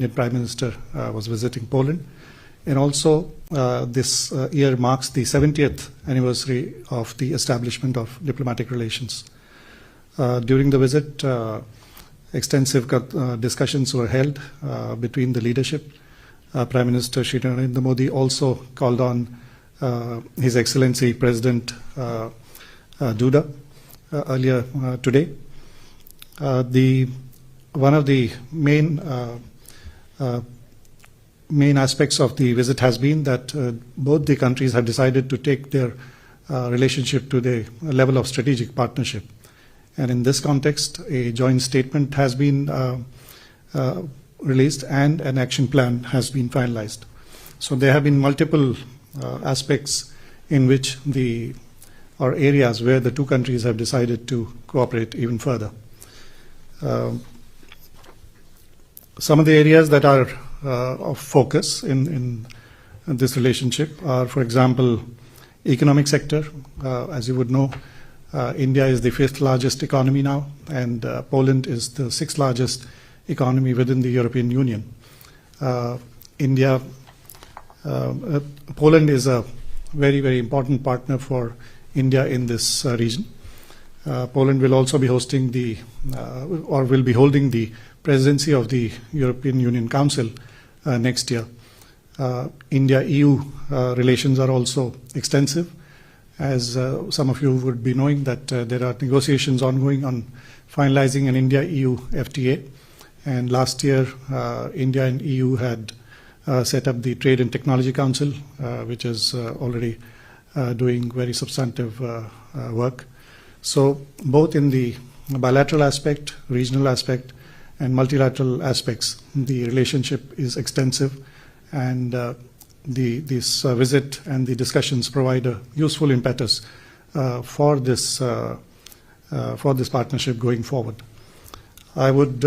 Indian Prime Minister was visiting Poland. And also, this year marks the 70th anniversary of the establishment of diplomatic relations. During the visit, extensive discussions were held between the leadership. Prime Minister Shri Narendra Modi also called on His Excellency President Duda earlier today. One of the main aspects of the visit has been that both the countries have decided to take their relationship to the level of strategic partnership. And in this context, a joint statement has been released and an action plan has been finalized. So there have been multiple aspects in which or areas where the two countries have decided to cooperate even further. Some of the areas that are of focus in this relationship are, for example, economic sector. As you would know, India is the 5th largest economy now, and Poland is the 6th largest economy within the European Union. Poland is a very, very important partner for India in this region. Poland will also be hosting will be holding the presidency of the European Union Council next year. India-EU relations are also extensive, as some of you would be knowing that there are negotiations ongoing on finalizing an India-EU FTA. And last year, India and EU had set up the Trade and Technology Council, which is already doing very substantive work. So both in the bilateral aspect, regional aspect, and multilateral aspects, the relationship is extensive, and this visit and the discussions provide a useful impetus for this partnership going forward. I would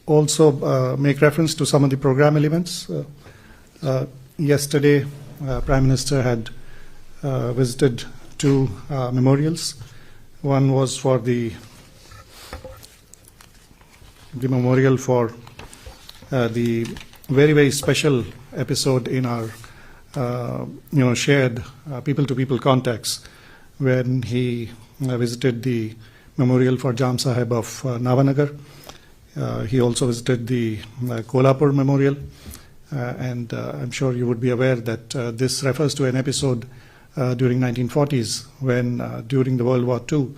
also make reference to some of the program elements. Yesterday, Prime Minister had visited two memorials. One was for the memorial for the very, very special episode in our shared people-to-people contacts, when he visited the memorial for Jam Sahib of Navanagar. He also visited the Kolhapur memorial, and I'm sure you would be aware that this refers to an episode during 1940s when during the World War II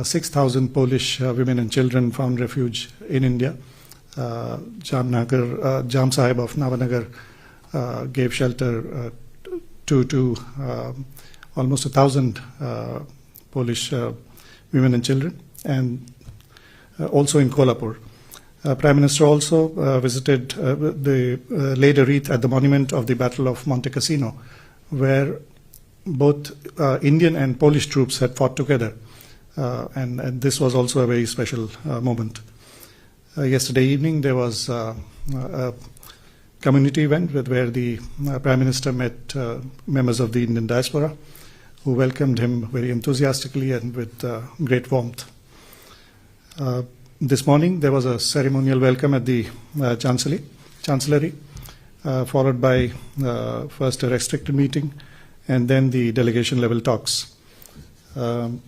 6,000 Polish women and children found refuge in India. Jam Sahib of Navanagar gave shelter to almost 1,000 Polish women and children, and also in Kolhapur. Prime Minister also visited laid a wreath at the monument of the Battle of Monte Cassino, where both Indian and Polish troops had fought together, and this was also a very special moment. Yesterday evening there was a community event where the Prime Minister met members of the Indian diaspora, who welcomed him very enthusiastically and with great warmth. This morning there was a ceremonial welcome at the Chancellery, followed by first a restricted meeting and then the delegation level talks. Prime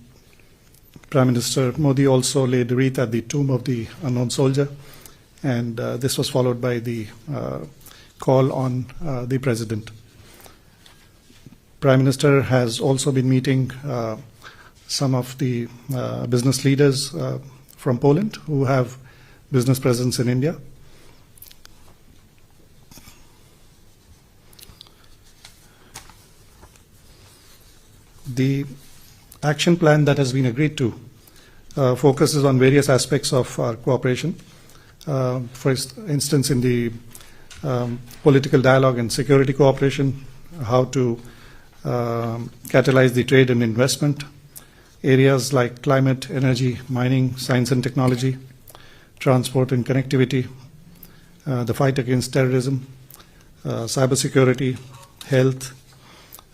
Minister Modi also laid a wreath at the tomb of the unknown soldier, and this was followed by the call on the President. Prime Minister has also been meeting some of the business leaders from Poland who have business presence in India. The action plan that has been agreed to focuses on various aspects of our cooperation. For instance, in the political dialogue and security cooperation, how to catalyze the trade and investment, areas like climate, energy, mining, science and technology, transport and connectivity, the fight against terrorism, cybersecurity, health,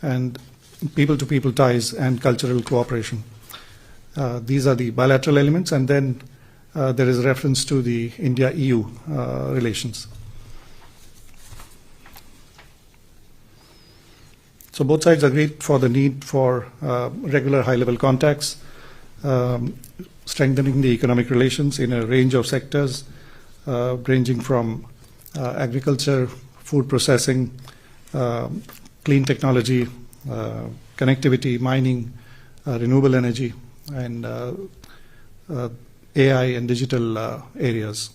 and people-to-people ties and cultural cooperation. These are the bilateral elements, and then there is reference to the India-EU relations. So both sides agreed for the need for regular high-level contacts, strengthening the economic relations in a range of sectors, ranging from agriculture, food processing, clean technology, connectivity, mining, renewable energy, and AI and digital areas.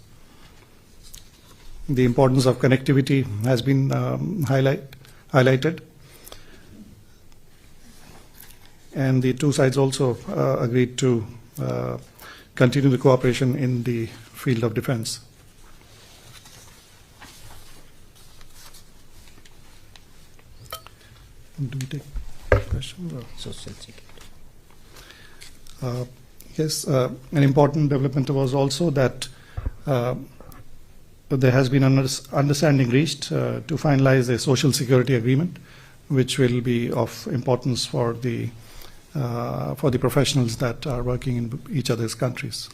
The importance of connectivity has been highlighted. And the two sides also agreed to continue the cooperation in the field of defense. Do we take questions? Social security. Yes, an important development was also that there has been an understanding reached to finalize a social security agreement, which will be of importance for the professionals that are working in each other's countries.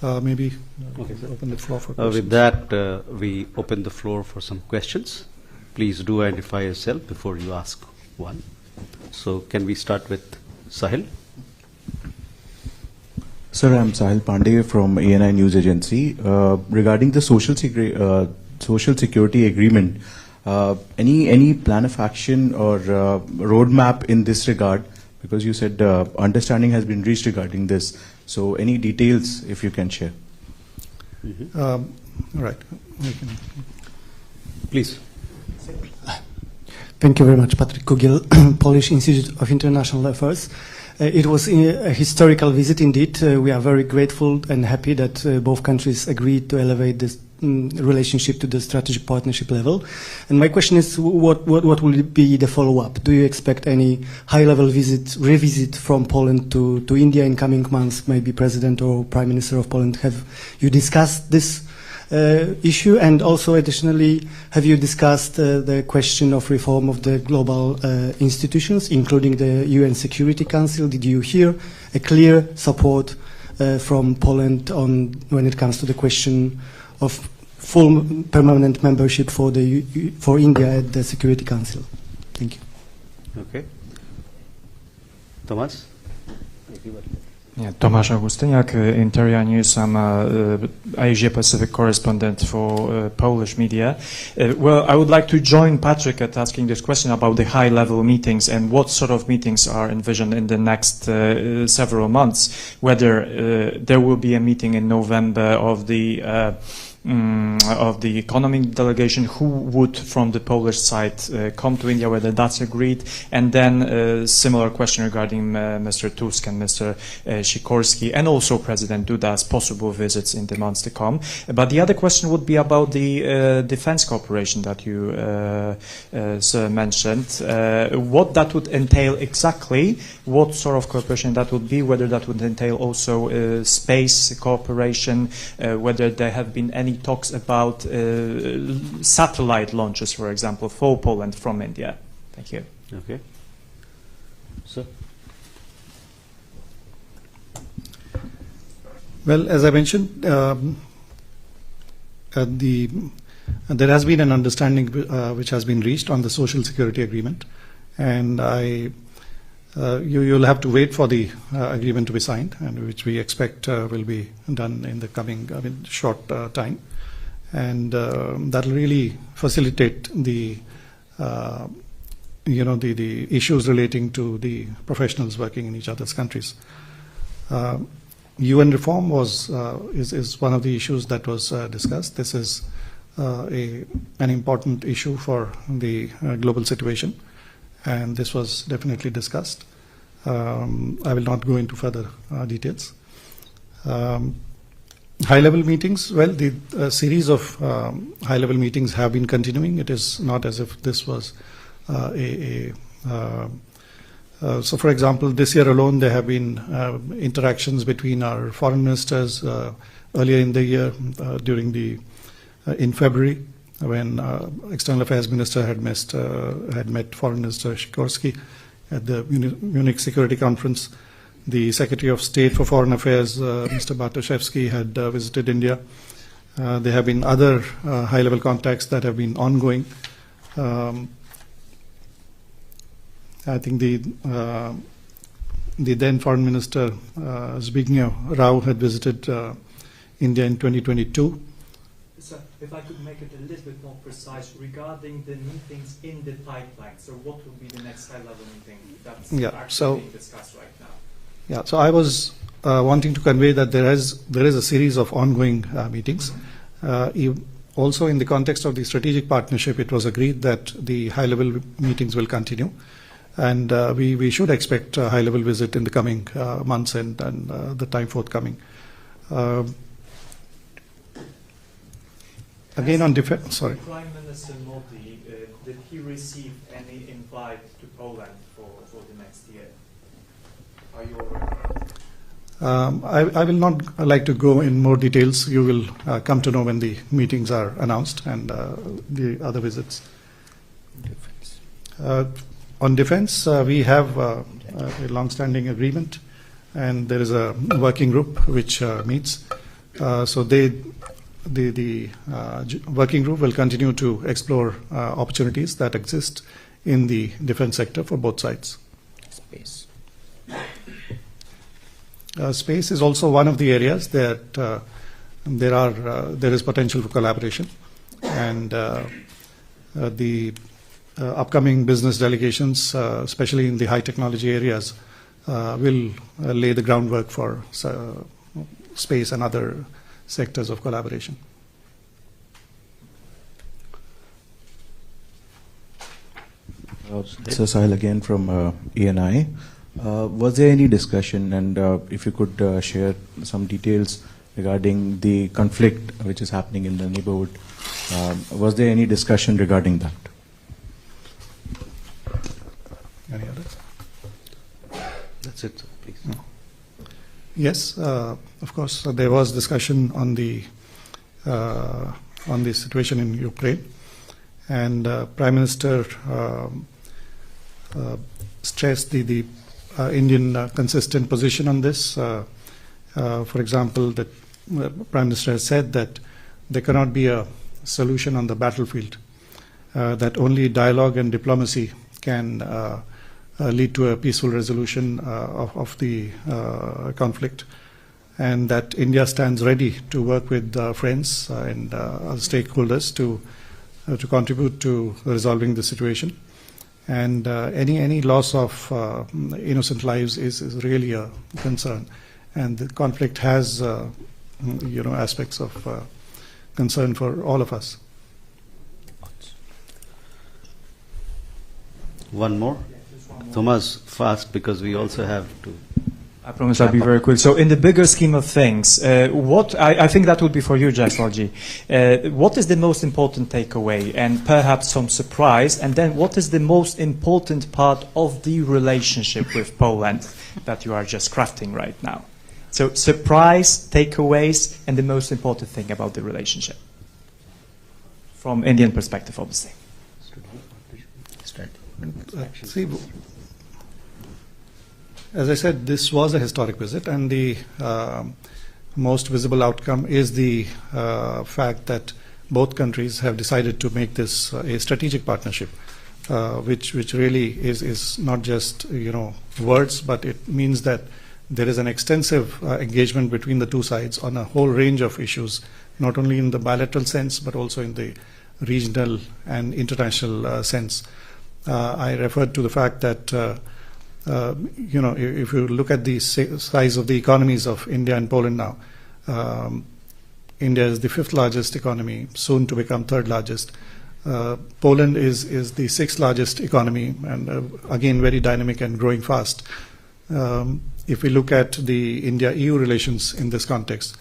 Maybe open the floor for questions. With that, we open the floor for some questions. Please do identify yourself before you ask one. So can we start with Sahil? Sir, I'm Sahil Pandey from ANI News Agency. Regarding the social security agreement, any plan of action or roadmap in this regard? Because you said understanding has been reached regarding this. So any details if you can share? Right. Please. Thank you very much, Patrick Kugel, Polish Institute of International Affairs. It was a historical visit indeed. We are very grateful and happy that both countries agreed to elevate this relationship to the strategic partnership level. And my question is, what will be the follow-up? Do you expect any high-level revisit from Poland to India in coming months? Maybe President or Prime Minister of Poland, have you discussed this issue? And also additionally, have you discussed the question of reform of the global institutions, including the UN Security Council? Did you hear a clear support from Poland when it comes to the question of full permanent membership for India at the Security Council? Thank you. Okay. Tomasz? Yeah, Tomasz Augustyniak, Interia News. I'm Asia Pacific correspondent for Polish media. Well, I would like to join Patrick at asking this question about the high-level meetings and what sort of meetings are envisioned in the next several months, whether there will be a meeting in November of the economic delegation, who would from the Polish side come to India, whether that's agreed, and then similar question regarding Mr. Tusk and Mr. Sikorski, and also President Duda's possible visits in the months to come. But the other question would be about the defense cooperation that you sir mentioned. What that would entail exactly, what sort of cooperation that would be, whether that would entail also space cooperation, whether there have been any talks about satellite launches, for example, for Poland from India. Thank you. Okay. Sir? Well, as I mentioned, there has been an understanding which has been reached on the social security agreement, and you'll have to wait for the agreement to be signed, and which we expect will be done in the coming short time, and that will really facilitate the the issues relating to the professionals working in each other's countries. UN reform is one of the issues that was discussed. This is an important issue for the global situation, and this was definitely discussed. I will not go into further details. High-level meetings, well, the series of high-level meetings have been continuing. It is not as if this was so, for example, this year alone, there have been interactions between our foreign ministers earlier in the year, in February, when External Affairs Minister had met Foreign Minister Sikorski, at the Munich Security Conference. The Secretary of State for Foreign Affairs, Mr. Bartoszewski, had visited India. There have been other high-level contacts that have been ongoing. I think the then Foreign Minister Zbigniew Rau had visited India in 2022. So if I could make it a little bit more precise regarding the meetings in the pipeline, so what will be the next high-level meeting that's actually being discussed right now? Yeah, so I was wanting to convey that there is a series of ongoing meetings. Also, in the context of the strategic partnership, it was agreed that the high-level meetings will continue, and we should expect a high-level visit in the coming months and the time forthcoming. Again, on defense. Sorry. Prime Minister Modi, did he receive any invite to Poland for the next year? Are you aware? I will not like to go in more details. You will come to know when the meetings are announced and the other visits. On defense, we have a long-standing agreement, and there is a working group which meets. So the working group will continue to explore opportunities that exist in the defense sector for both sides. Space. Space is also one of the areas that there is potential for collaboration, and the upcoming business delegations, especially in the high technology areas, will lay the groundwork for space and other sectors of collaboration. So Sahil again from ENI. Was there any discussion, and if you could share some details regarding the conflict which is happening in the neighborhood, was there any discussion regarding that? Any others? That's it, please. No. Yes, of course, there was discussion on the situation in Ukraine, and Prime Minister stressed the Indian consistent position on this. For example, the Prime Minister has said that there cannot be a solution on the battlefield, that only dialogue and diplomacy can lead to a peaceful resolution of the conflict, and that India stands ready to work with friends and other stakeholders to contribute to resolving the situation. And any loss of innocent lives is really a concern, and the conflict has aspects of concern for all of us. One more. Thomas, fast, because we also have to. I promise I'll be very quick. So in the bigger scheme of things, what I think that would be for you, Jaisalji. What is the most important takeaway, and perhaps some surprise, and then what is the most important part of the relationship with Poland that you are just crafting right now? So surprise, takeaways, and the most important thing about the relationship. From Indian perspective, obviously. See, as I said, this was a historic visit, and the most visible outcome is the fact that both countries have decided to make this a strategic partnership, which really is not just words, but it means that there is an extensive engagement between the two sides on a whole range of issues, not only in the bilateral sense but also in the regional and international sense. I referred to the fact that if you look at the size of the economies of India and Poland now, India is the 5th largest economy, soon to become 3rd largest. Poland is the 6th largest economy, and again very dynamic and growing fast. If we look at the India-EU relations in this context,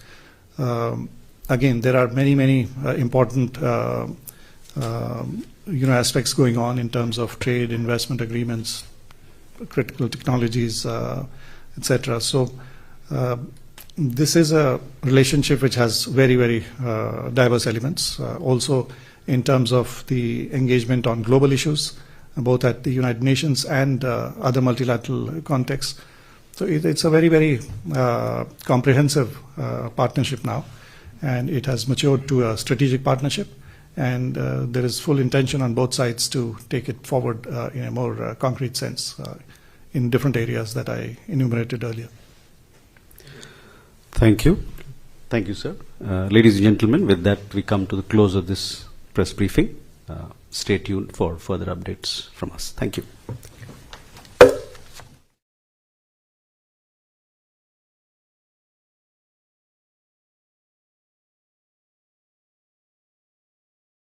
again there are many important aspects going on in terms of trade, investment agreements, critical technologies, etc. So this is a relationship which has very diverse elements. Also in terms of the engagement on global issues, both at the United Nations and other multilateral contexts. So it's a very, very comprehensive partnership now, and it has matured to a strategic partnership, and there is full intention on both sides to take it forward in a more concrete sense in different areas that I enumerated earlier. Thank you. Thank you, sir. Ladies and gentlemen, with that, we come to the close of this press briefing. Stay tuned for further updates from us. Thank you.